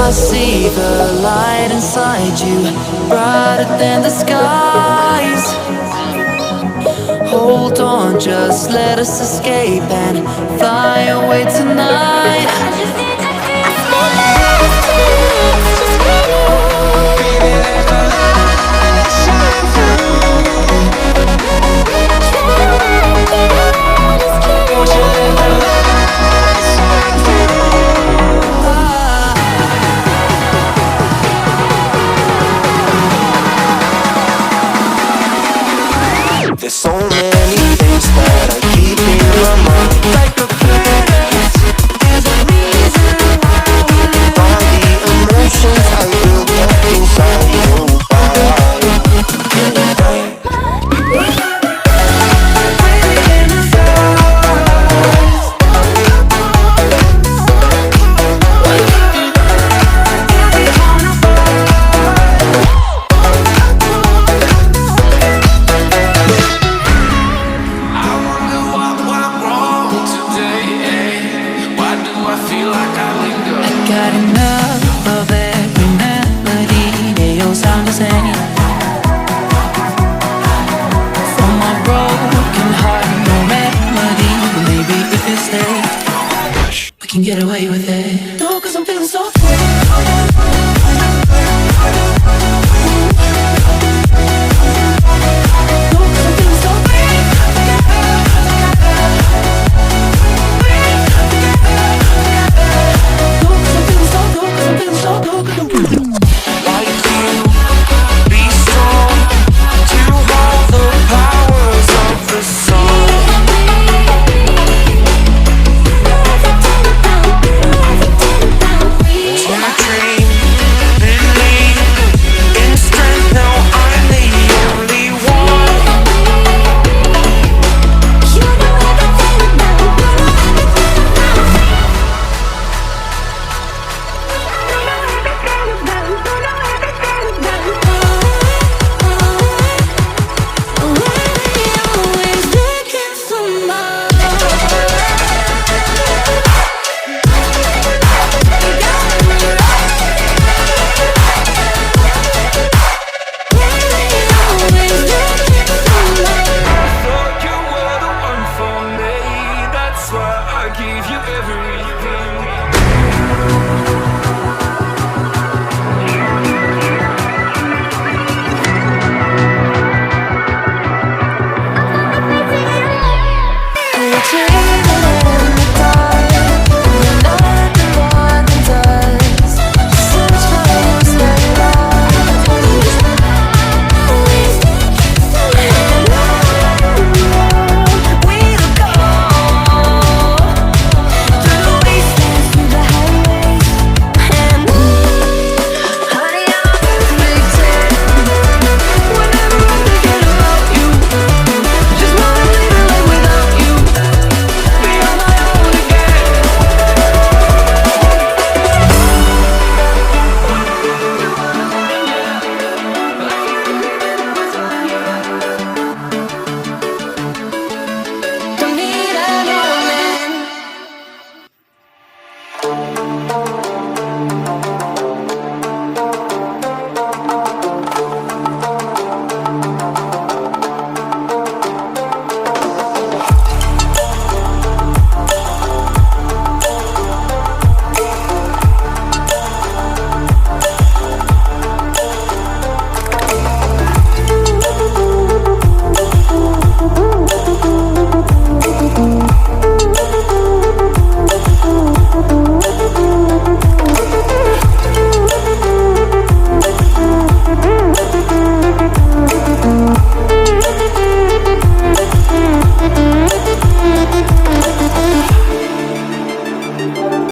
I see the light inside you, brighter than the skies. Hold on, just let us escape and fly away tonight. I just need to feel just for you. Baby, let the light shine through. Won't you let the light shine through? There's so many things that I keep in my mind, like a planet. There's a reason why we live. All the emotions I built up inside your body. Breathing in the stars. Every corner got enough of every melody. They all sound the same. From my broken heart, no remedy. Maybe if you stay, we can get away with it. No, 'cause I'm feeling so free.